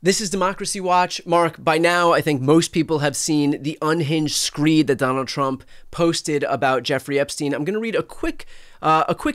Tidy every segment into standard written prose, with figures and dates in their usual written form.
This is Democracy Watch. Mark, by now, I think most people have seen the unhinged screed that Donald Trump posted about Jeffrey Epstein. I'm going to read a quick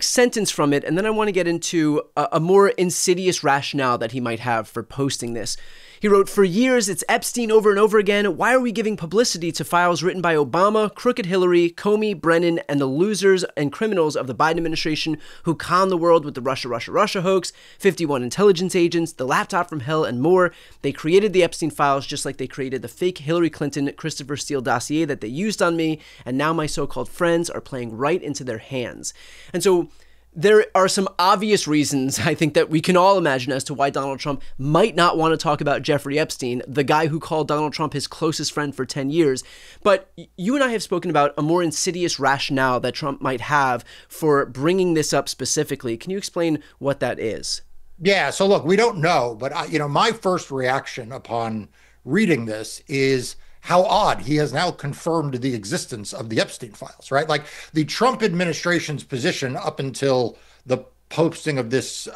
sentence from it, and then I want to get into a more insidious rationale that he might have for posting this. He wrote, "For years, it's Epstein over and over again. Why are we giving publicity to files written by Obama, crooked Hillary, Comey, Brennan, and the losers and criminals of the Biden administration who conned the world with the Russia hoax, 51 intelligence agents, the laptop from hell, and more? They created the Epstein files just like they created the fake Hillary Clinton, Christopher Steele dossier that they used on me, and now my so-called friends are playing right into their hands." And so there are some obvious reasons, I think, that we can all imagine as to why Donald Trump might not want to talk about Jeffrey Epstein, the guy who called Donald Trump his closest friend for 10 years. But you and I have spoken about a more insidious rationale that Trump might have for bringing this up specifically. Can you explain what that is? Yeah, so look, we don't know, but my first reaction upon reading this is how odd he has now confirmed the existence of the Epstein files, right? Like the Trump administration's position up until the posting of this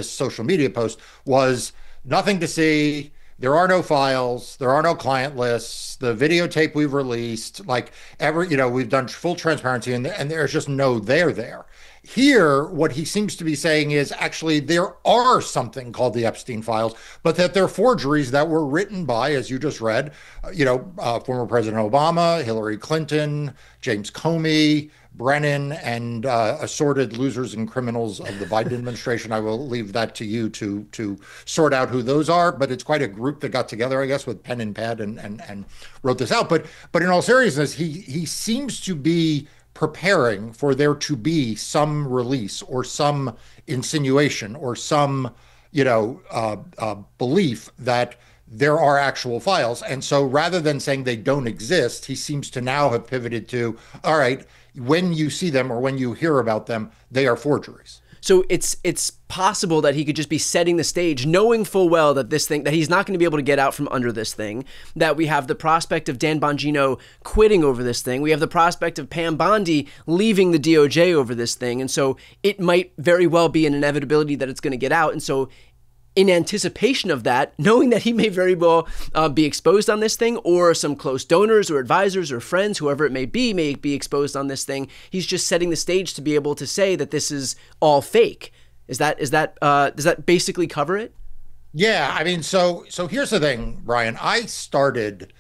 social media post was nothing to see. There are no files. There are no client lists. The videotape we've released, we've done full transparency, and there's just no there. Here, what he seems to be saying is actually there are something called the Epstein files, but that they're forgeries that were written by, as you just read, former President Obama, Hillary Clinton, James Comey, Brennan, and assorted losers and criminals of the Biden administration. I will leave that to you to sort out who those are, but it's quite a group that got together, I guess, with pen and pad and wrote this out. But in all seriousness, he seems to be preparing for there to be some release or some insinuation or some, belief that there are actual files. And so rather than saying they don't exist, he seems to now have pivoted to, all right, when you see them or when you hear about them, they are forgeries. So it's possible that he could just be setting the stage, knowing full well that that he's not going to be able to get out from under this thing, that we have the prospect of Dan Bongino quitting over this thing. We have the prospect of Pam Bondi leaving the DOJ over this thing. And so it might very well be an inevitability that it's going to get out. And so in anticipation of that, knowing that he may very well be exposed on this thing, or some close donors or advisors or friends, whoever it may be exposed on this thing, he's just setting the stage to be able to say that this is all fake. Does that basically cover it? Yeah, I mean, so here's the thing, Brian. I started,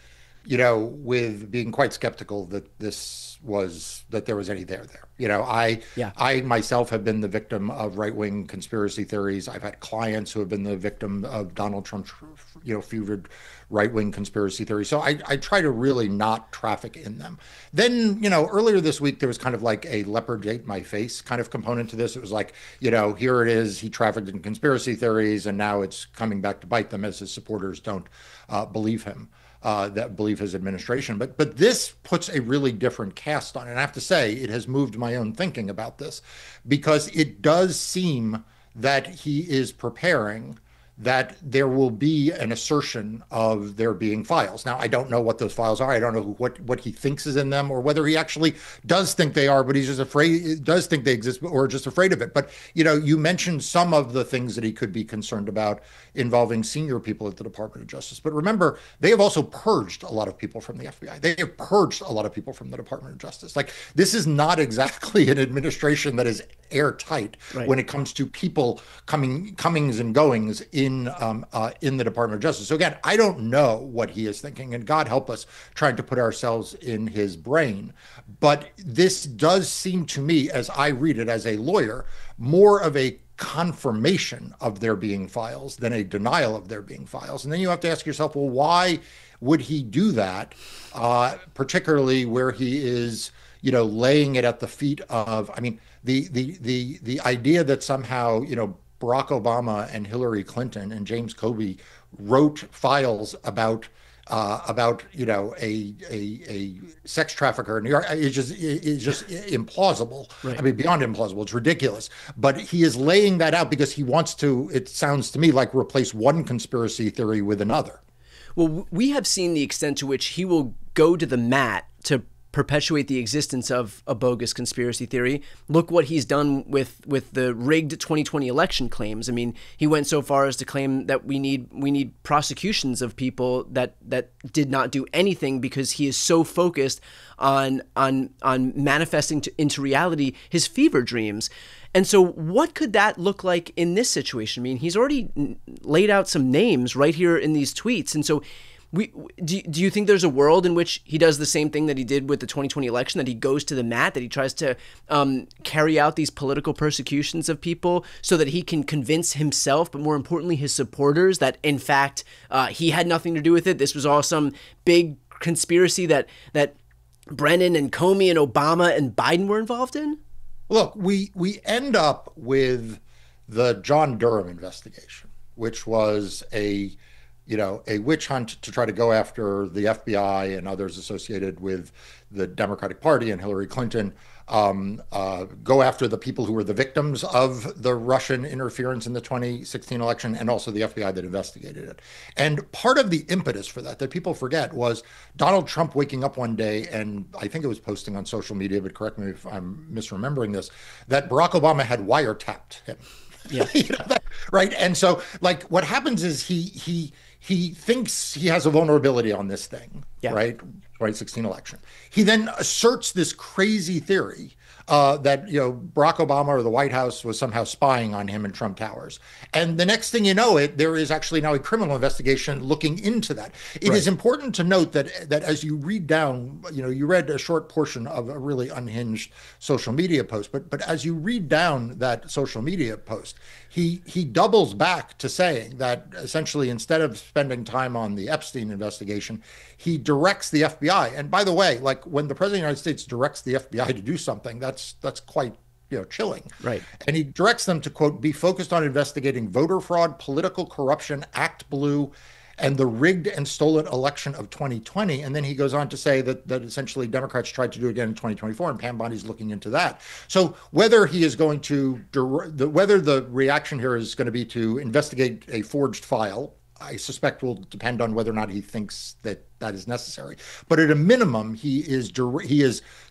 with being quite skeptical that there was any there. I myself have been the victim of right-wing conspiracy theories. I've had clients who have been the victim of Donald Trump's, fevered right-wing conspiracy theories. So I try to really not traffic in them. Then, earlier this week, there was kind of like a leopard ate my face kind of component to this. It was like, here it is. He trafficked in conspiracy theories, and now it's coming back to bite them as his supporters don't believe him. That believe his administration. But this puts a really different cast on it. And I have to say, it has moved my own thinking about this, because it does seem that he is preparing that there will be an assertion of there being files. Now, I don't know what those files are. I don't know what he thinks is in them, or whether he actually does think they are, but he's just afraid, does think they exist, or just afraid of it. But, you mentioned some of the things that he could be concerned about involving senior people at the Department of Justice. But remember, they have also purged a lot of people from the FBI. They have purged a lot of people from the Department of Justice. Like, this is not exactly an administration that is airtight when it comes to people comings and goings in the Department of Justice. So again, I don't know what he is thinking, and God help us trying to put ourselves in his brain. But this does seem to me, as I read it as a lawyer, more of a confirmation of there being files than a denial of there being files. And then you have to ask yourself, well, why would he do that? Particularly where he is, laying it at the feet of, the idea that somehow, Barack Obama and Hillary Clinton and James Comey wrote files about a sex trafficker in New York is just implausible. Right. I mean, beyond implausible. It's ridiculous. But he is laying that out because he wants to, it sounds to me like, replace one conspiracy theory with another. Well, we have seen the extent to which he will go to the mat to perpetuate the existence of a bogus conspiracy theory. Look what he's done with the rigged 2020 election claims. I mean, he went so far as to claim that we need prosecutions of people that did not do anything, because he is so focused on manifesting into reality his fever dreams. And so what could that look like in this situation? I mean, he's already laid out some names right here in these tweets. And so do you think there's a world in which he does the same thing that he did with the 2020 election, that he goes to the mat, that he tries to carry out these political persecutions of people so that he can convince himself, but more importantly, his supporters, that in fact, he had nothing to do with it? This was all some big conspiracy that Brennan and Comey and Obama and Biden were involved in? Look, we end up with the John Durham investigation, which was a witch hunt to try to go after the FBI and others associated with the Democratic Party and Hillary Clinton, go after the people who were the victims of the Russian interference in the 2016 election, and also the FBI that investigated it. And part of the impetus for that people forget was Donald Trump waking up one day, and I think it was posting on social media, but correct me if I'm misremembering this, that Barack Obama had wiretapped him. Yeah. Right. And so, like, what happens is he thinks he has a vulnerability on this thing, right? 2016 election. He then asserts this crazy theory that, Barack Obama or the White House was somehow spying on him in Trump Towers. And the next thing you know, there is actually now a criminal investigation looking into that. It is important to note that as you read down, you read a short portion of a really unhinged social media post, but as you read down that social media post, he doubles back to saying that essentially, instead of spending time on the Epstein investigation, he directs the FBI. And by the way, like, when the president of the United States directs the FBI to do something, that's quite chilling. Right. And he directs them to, quote, be focused on investigating voter fraud, political corruption, Act Blue, and the rigged and stolen election of 2020. And then he goes on to say that essentially Democrats tried to do it again in 2024, and Pam Bondi's looking into that. So whether he is going to, whether the reaction here is going to be to investigate a forged file, I suspect will depend on whether or not he thinks that is necessary. But at a minimum, he is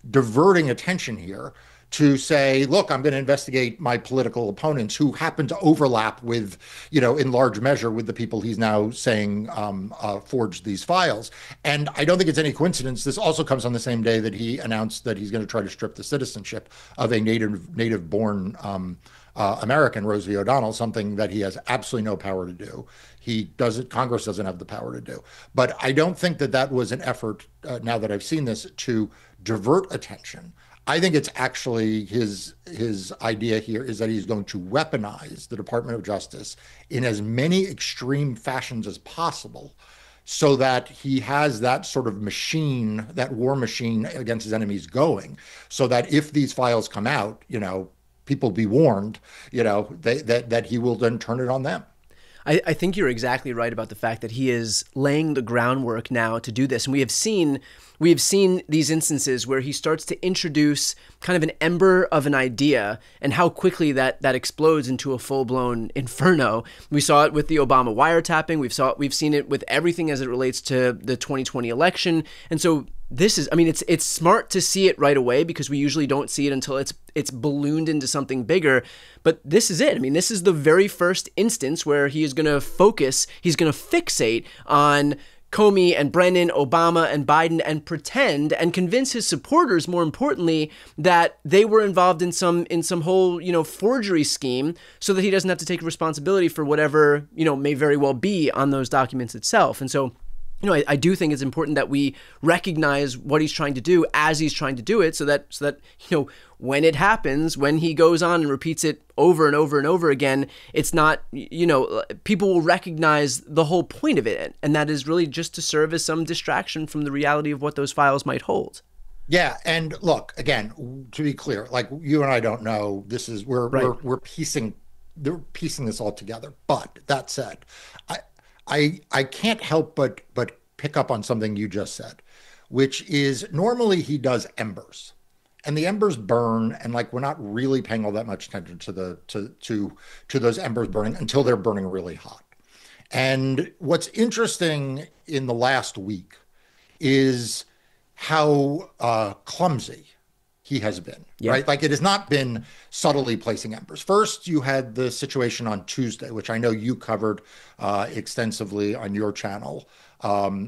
diverting attention here to say, look, I'm going to investigate my political opponents who happen to overlap with, in large measure with the people he's now saying forged these files. And I don't think it's any coincidence. This also comes on the same day that he announced that he's going to try to strip the citizenship of a native-born American, Rosie O'Donnell, something that he has absolutely no power to do. Congress doesn't have the power to do. But I don't think that was an effort, now that I've seen this, to divert attention. I think it's actually his idea here is that he's going to weaponize the Department of Justice in as many extreme fashions as possible, so that he has that sort of machine, that war machine against his enemies going, so that if these files come out, people be warned, that he will then turn it on them. I think you're exactly right about the fact that he is laying the groundwork now to do this. And we have seen these instances where he starts to introduce kind of an ember of an idea, and how quickly that explodes into a full-blown inferno. We saw it with the Obama wiretapping. We've seen it with everything as it relates to the 2020 election. And so it's smart to see it right away, because we usually don't see it until it's ballooned into something bigger. But this is it. I mean, this is the very first instance where he is going to fixate on Comey and Brennan, Obama and Biden, and pretend and convince his supporters, more importantly, that they were involved in some whole, forgery scheme, so that he doesn't have to take responsibility for whatever, may very well be on those documents itself. And so, I do think it's important that we recognize what he's trying to do as he's trying to do it, so that when it happens, when he goes on and repeats it over and over and over again, it's not, people will recognize the whole point of it, and that is really just to serve as some distraction from the reality of what those files might hold. Yeah, and look, again, to be clear, like, you and I don't know. This is we're piecing this all together. But that said, I can't help but pick up on something you just said, which is normally he does embers, and the embers burn, and like, we're not really paying all that much attention to those embers burning until they're burning really hot. And what's interesting in the last week is how clumsy he has been, right? Like it has not been subtly placing embers. First, you had the situation on Tuesday, which I know you covered extensively on your channel,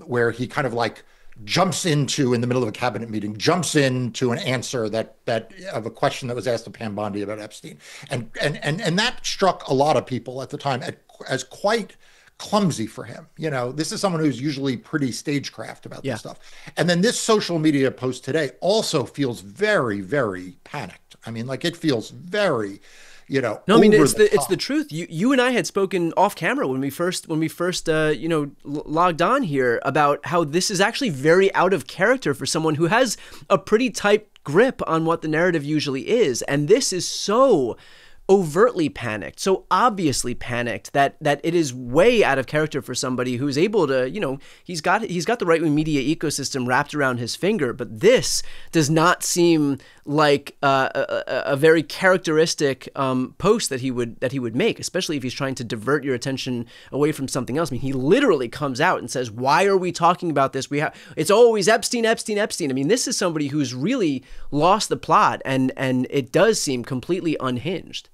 where he kind of like jumps into, in the middle of a cabinet meeting, jumps into an answer that of a question that was asked of Pam Bondi about Epstein, and that struck a lot of people at the time as quite clumsy for him. You know, this is someone who's usually pretty stagecraft about this stuff. And then this social media post today also feels very, very panicked. I mean, like it feels very, you know, no, I mean, it's the truth. You and I had spoken off camera when we first you know, logged on here about how this is actually very out of character for someone who has a pretty tight grip on what the narrative usually is. And this is so overtly panicked, so obviously panicked that it is way out of character for somebody who's able to, you know, he's got the right-wing media ecosystem wrapped around his finger, but this does not seem like a very characteristic post that he would make, especially if he's trying to divert your attention away from something else. I mean, he literally comes out and says, "Why are we talking about this? It's always Epstein, Epstein, Epstein." I mean, this is somebody who's really lost the plot, and it does seem completely unhinged.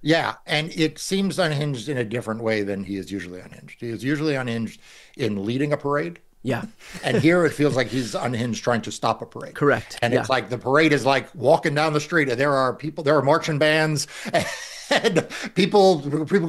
Yeah, and it seems unhinged in a different way than he is usually unhinged. He is usually unhinged in leading a parade. Yeah. And here it feels like he's unhinged trying to stop a parade. Correct. And it's like the parade is like walking down the street and there are marching bands and people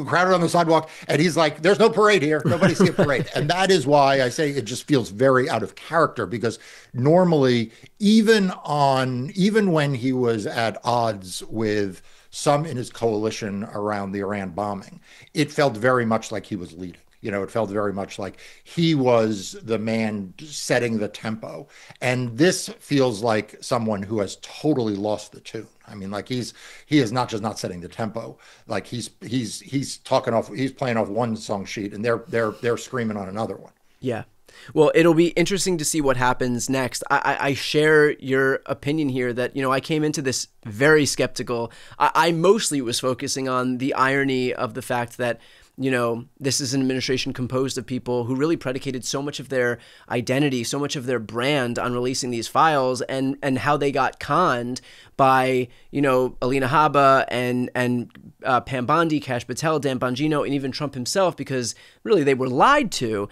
crowded on the sidewalk. And he's like, there's no parade here. Nobody see a parade. And that is why I say it just feels very out of character, because normally, even when he was at odds with some in his coalition around the Iran bombing, it felt very much like he was leading. You know, it felt very much like he was the man setting the tempo. And this feels like someone who has totally lost the tune. I mean, like he is not just not setting the tempo. Like he's playing off one song sheet and they're screaming on another one. Yeah. Well, it'll be interesting to see what happens next. I share your opinion here that, you know, I came into this very skeptical. I mostly was focusing on the irony of the fact that, you know, this is an administration composed of people who really predicated so much of their identity, so much of their brand on releasing these files, and how they got conned by, you know, Alina Habba and Pam Bondi, Kash Patel, Dan Bongino, and even Trump himself, because really they were lied to.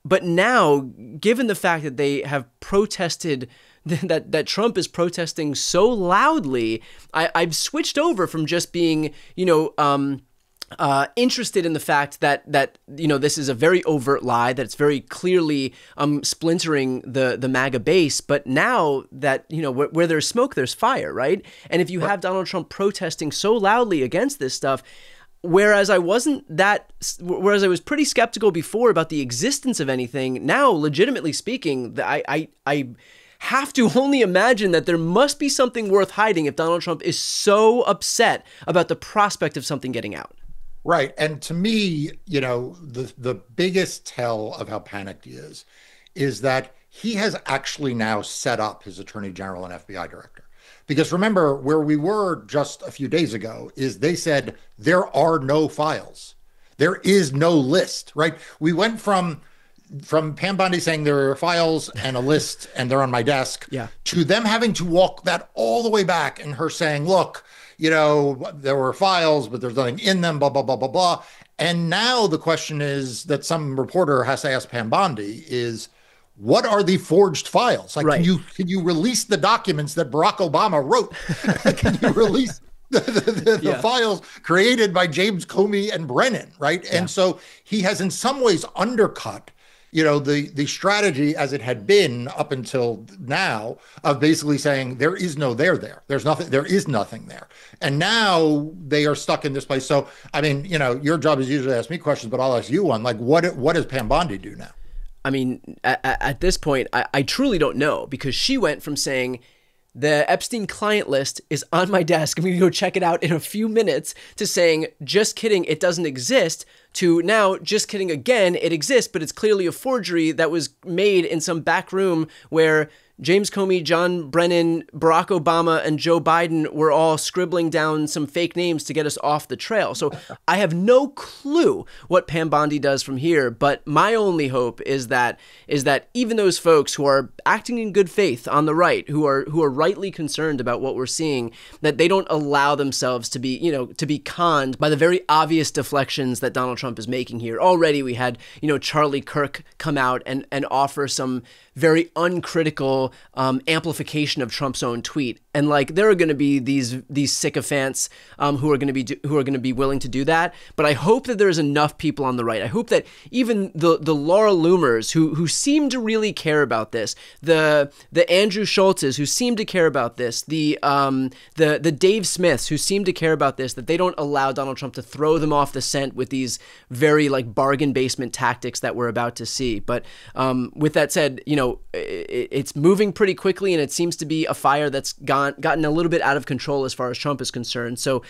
But now, given the fact that they have protested, that Trump is protesting so loudly, I've switched over from just being, you know, interested in the fact that you know, this is a very overt lie, that it's very clearly splintering the MAGA base. But now that, you know, where there's smoke, there's fire, right? And if you have Donald Trump protesting so loudly against this stuff, whereas I was pretty skeptical before about the existence of anything, now, legitimately speaking, I have to only imagine that there must be something worth hiding if Donald Trump is so upset about the prospect of something getting out. Right. And to me, you know, the biggest tell of how panicked he is that he has actually now set up his attorney general and FBI director. Because remember, where we were just a few days ago is they said there are no files. There is no list, right? We went from Pam Bondi saying there are files and a list and they're on my desk, to them having to walk that all the way back and her saying, look, you know, there were files, but there's nothing in them, blah, blah, blah, blah, blah. And now the question is that some reporter has to ask Pam Bondi is, what are the forged files? Like, can you release the documents that Barack Obama wrote? Can you release the files created by James Comey and Brennan, right? Yeah. And so he has in some ways undercut, you know, the strategy as it had been up until now of basically saying there is no there. There's nothing, there is nothing there. And now they are stuck in this place. So, I mean, you know, your job is usually to ask me questions, but I'll ask you one. Like, what does Pam Bondi do now? I mean, at this point, I truly don't know, because she went from saying the Epstein client list is on my desk, I'm going to go check it out in a few minutes, to saying, just kidding, it doesn't exist, to now, just kidding again, it exists, but it's clearly a forgery that was made in some back room where James Comey, John Brennan, Barack Obama, and Joe Biden were all scribbling down some fake names to get us off the trail. So I have no clue what Pam Bondi does from here, but my only hope is that even those folks who are acting in good faith on the right, who are rightly concerned about what we're seeing, that they don't allow themselves to be conned by the very obvious deflections that Donald Trump is making here. Already we had, Charlie Kirk come out and offer some very uncritical amplification of Trump's own tweet, and there are going to be these sycophants who are going to be willing to do that. But I hope that there's enough people on the right. I hope that even the Laura Loomers who seem to really care about this, the Andrew Schultzes who seem to care about this, the Dave Smiths who seem to care about this, that they don't allow Donald Trump to throw them off the scent with these very bargain basement tactics that we're about to see. But with that said, it's moving pretty quickly, and it seems to be a fire that's gotten a little bit out of control as far as Trump is concerned. So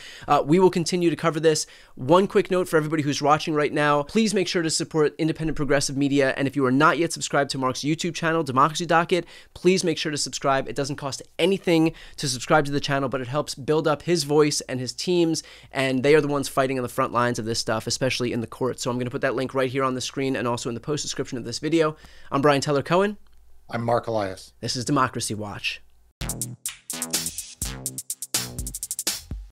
we will continue to cover this. One quick note for everybody who's watching right now, please make sure to support independent progressive media. And if you are not yet subscribed to Marc's YouTube channel, Democracy Docket, please make sure to subscribe. It doesn't cost anything to subscribe to the channel, but it helps build up his voice and his teams, and they are the ones fighting on the front lines of this stuff, especially in the courts. So I'm going to put that link right here on the screen and also in the post description of this video. I'm Brian Tyler Cohen. I'm Marc Elias. This is Democracy Watch.